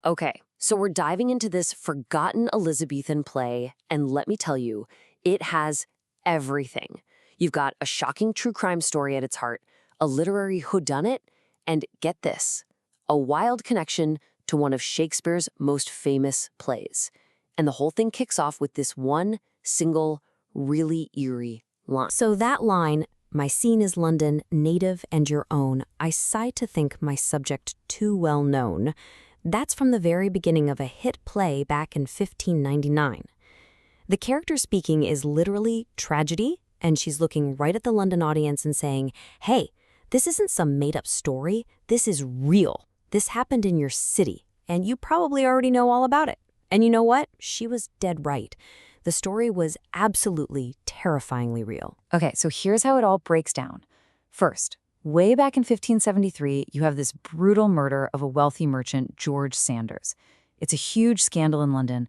Okay, so we're diving into this forgotten Elizabethan play, and let me tell you, it has everything. You've got a shocking true crime story at its heart, a literary whodunit, and get this, a wild connection to one of Shakespeare's most famous plays. And the whole thing kicks off with this one single, really eerie line. So that line, "My scene is London, native and your own. I sigh to think my subject too well known." That's from the very beginning of a hit play back in 1599. The character speaking is literally tragedy, and she's looking right at the London audience and saying, hey, this isn't some made-up story. This is real. This happened in your city, and you probably already know all about it. And you know what? She was dead right. The story was absolutely terrifyingly real. Okay, so here's how it all breaks down. First, way back in 1573, you have this brutal murder of a wealthy merchant, George Sanders. It's a huge scandal in London.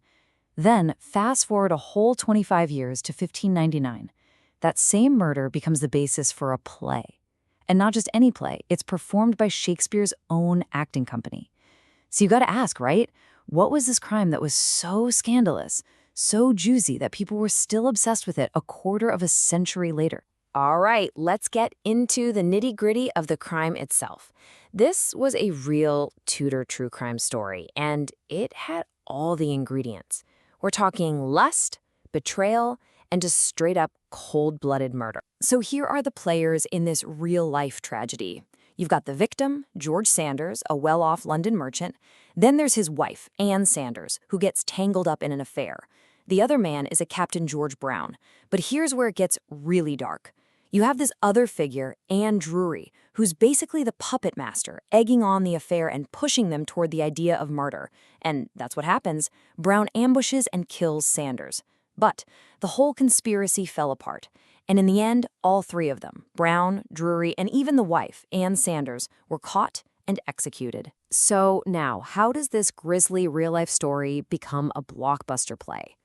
Then, fast forward a whole 25 years to 1599. That same murder becomes the basis for a play. And not just any play, it's performed by Shakespeare's own acting company. So you gotta ask, right? What was this crime that was so scandalous, so juicy that people were still obsessed with it a quarter of a century later? All right, let's get into the nitty-gritty of the crime itself. This was a real Tudor true crime story, and it had all the ingredients. We're talking lust, betrayal, and just straight-up cold-blooded murder. So here are the players in this real-life tragedy. You've got the victim, George Sanders, a well-off London merchant. Then there's his wife, Anne Sanders, who gets tangled up in an affair. The other man is a Captain George Brown. But here's where it gets really dark. You have this other figure, Anne Drury, who's basically the puppet master, egging on the affair and pushing them toward the idea of murder. And that's what happens. Brown ambushes and kills Sanders. But the whole conspiracy fell apart. And in the end, all three of them, Brown, Drury, and even the wife, Anne Sanders, were caught and executed. So now, how does this grisly real-life story become a blockbuster play?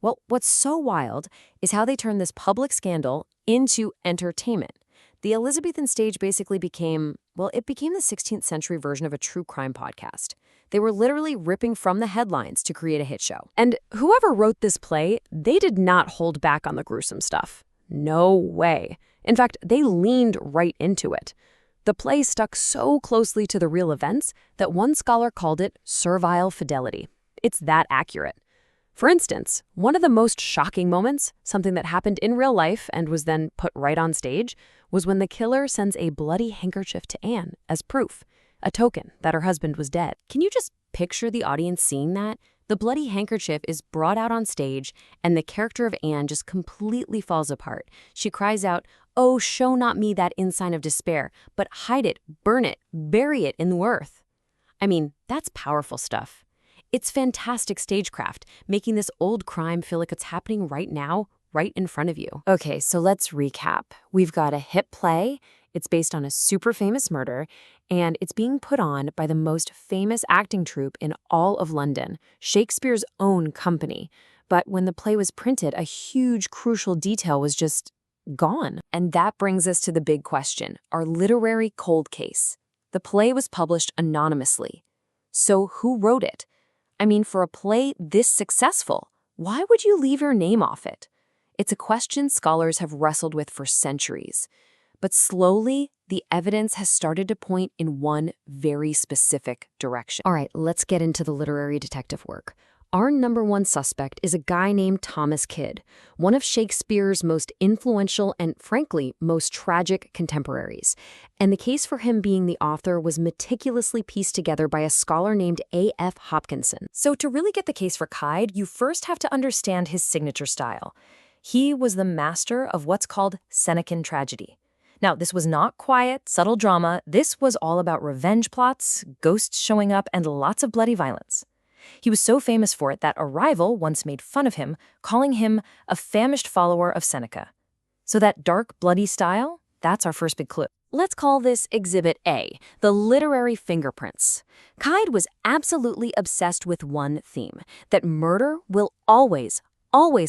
Well, what's so wild is how they turned this public scandal into entertainment. The Elizabethan stage basically became, well, it became the 16th century version of a true crime podcast. They were literally ripping from the headlines to create a hit show. And whoever wrote this play, they did not hold back on the gruesome stuff. No way. In fact, they leaned right into it. The play stuck so closely to the real events that one scholar called it servile fidelity. It's that accurate. For instance, one of the most shocking moments, something that happened in real life and was then put right on stage, was when the killer sends a bloody handkerchief to Anne as proof, a token that her husband was dead. Can you just picture the audience seeing that? The bloody handkerchief is brought out on stage, and the character of Anne just completely falls apart. She cries out, "Oh, show not me that ensign of despair, but hide it, burn it, bury it in the earth." I mean, that's powerful stuff. It's fantastic stagecraft, making this old crime feel like it's happening right now, right in front of you. Okay, so let's recap. We've got a hit play. It's based on a super famous murder, and it's being put on by the most famous acting troupe in all of London, Shakespeare's own company. But when the play was printed, a huge, crucial detail was just gone. And that brings us to the big question, our literary cold case. The play was published anonymously. So who wrote it? I mean, for a play this successful, why would you leave your name off it? It's a question scholars have wrestled with for centuries. But slowly, the evidence has started to point in one very specific direction. All right, let's get into the literary detective work. Our number one suspect is a guy named Thomas Kyd, one of Shakespeare's most influential and, frankly, most tragic contemporaries. And the case for him being the author was meticulously pieced together by a scholar named A.F. Hopkinson. So to really get the case for Kyd, you first have to understand his signature style. He was the master of what's called Senecan tragedy. Now, this was not quiet, subtle drama. This was all about revenge plots, ghosts showing up, and lots of bloody violence. He was so famous for it that a rival once made fun of him, calling him a famished follower of Seneca. So that dark, bloody style, that's our first big clue. Let's call this Exhibit A, the literary fingerprints. Kyd was absolutely obsessed with one theme, that murder will always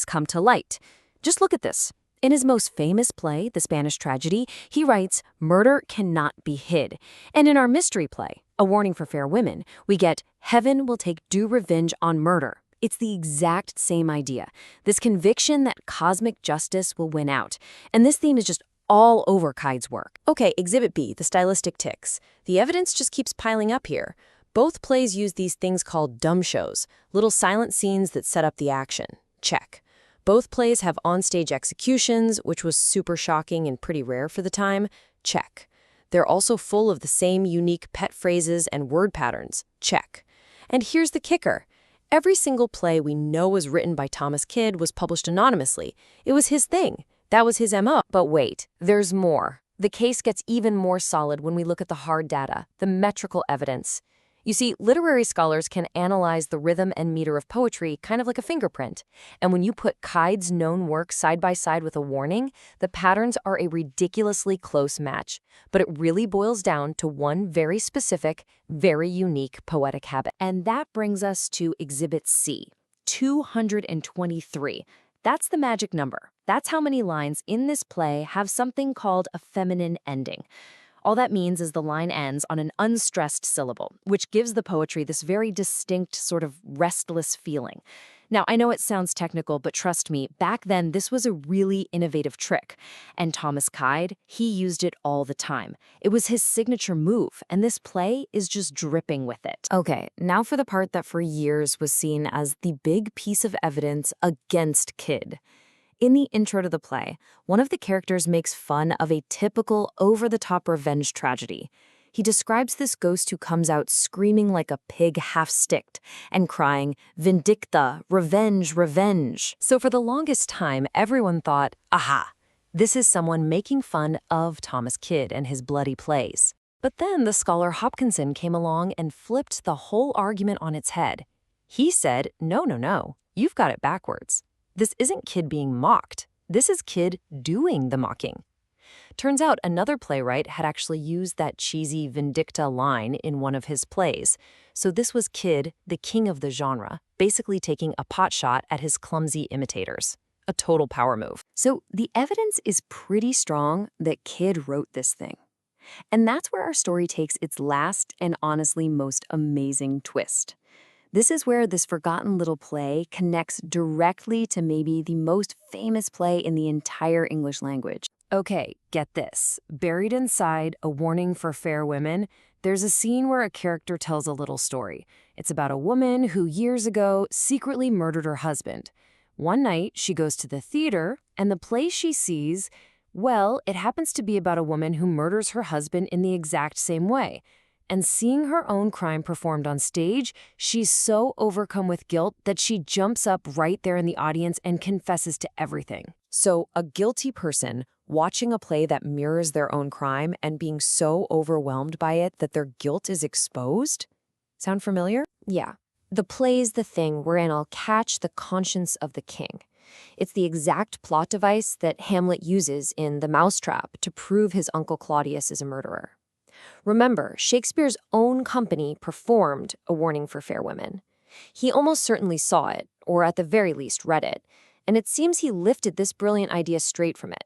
come to light. Just look at this. In his most famous play, The Spanish Tragedy, he writes, "Murder cannot be hid." And in our mystery play, A Warning for Fair Women, we get, "Heaven will take due revenge on murder." It's the exact same idea, this conviction that cosmic justice will win out. And this theme is just all over Kyde's work. Okay, Exhibit B, the stylistic tics. The evidence just keeps piling up here. Both plays use these things called dumb shows, little silent scenes that set up the action. Check. Both plays have onstage executions, which was super shocking and pretty rare for the time. Check. They're also full of the same unique pet phrases and word patterns. Check. And here's the kicker. Every single play we know was written by Thomas Kyd was published anonymously. It was his thing. That was his MO. But wait, there's more. The case gets even more solid when we look at the hard data, the metrical evidence. You see, literary scholars can analyze the rhythm and meter of poetry kind of like a fingerprint. And when you put Kyde's known work side by side with A Warning, the patterns are a ridiculously close match. But it really boils down to one very specific, very unique poetic habit. And that brings us to Exhibit C, 223. That's the magic number. That's how many lines in this play have something called a feminine ending. All that means is the line ends on an unstressed syllable, which gives the poetry this very distinct sort of restless feeling. Now, I know it sounds technical, but trust me, back then this was a really innovative trick. And Thomas Kyde, he used it all the time. It was his signature move, and this play is just dripping with it. Okay, now for the part that for years was seen as the big piece of evidence against Kyd. In the intro to the play, one of the characters makes fun of a typical over-the-top revenge tragedy. He describes this ghost who comes out screaming like a pig half-sticked and crying, "Vindicta, revenge, revenge." So for the longest time, everyone thought, aha, this is someone making fun of Thomas Kyd and his bloody plays. But then the scholar Hopkinson came along and flipped the whole argument on its head. He said, no, you've got it backwards. This isn't Kyd being mocked. This is Kyd doing the mocking. Turns out another playwright had actually used that cheesy Vindicta line in one of his plays. So this was Kyd, the king of the genre, basically taking a pot shot at his clumsy imitators. A total power move. So the evidence is pretty strong that Kyd wrote this thing. And that's where our story takes its last and honestly most amazing twist. This is where this forgotten little play connects directly to maybe the most famous play in the entire English language. Okay, get this. Buried inside A Warning for Fair Women, there's a scene where a character tells a little story. It's about a woman who years ago secretly murdered her husband. One night, she goes to the theater, and the play she sees, well, it happens to be about a woman who murders her husband in the exact same way. And seeing her own crime performed on stage, she's so overcome with guilt that she jumps up right there in the audience and confesses to everything. So a guilty person watching a play that mirrors their own crime and being so overwhelmed by it that their guilt is exposed? Sound familiar? Yeah. The play's the thing wherein I'll catch the conscience of the king. It's the exact plot device that Hamlet uses in The Mousetrap to prove his uncle Claudius is a murderer. Remember, Shakespeare's own company performed A Warning for Fair Women. He almost certainly saw it, or at the very least read it, and it seems he lifted this brilliant idea straight from it.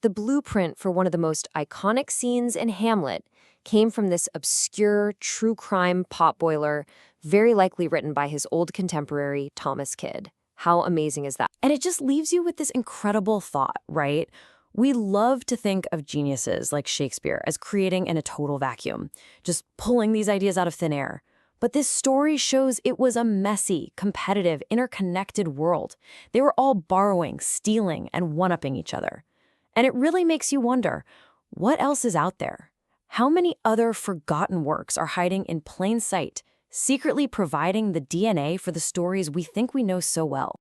The blueprint for one of the most iconic scenes in Hamlet came from this obscure true crime potboiler, very likely written by his old contemporary, Thomas Kyd. How amazing is that? And it just leaves you with this incredible thought, right? We love to think of geniuses like Shakespeare as creating in a total vacuum, just pulling these ideas out of thin air. But this story shows it was a messy, competitive, interconnected world. They were all borrowing, stealing, and one-upping each other. And it really makes you wonder, what else is out there? How many other forgotten works are hiding in plain sight, secretly providing the DNA for the stories we think we know so well?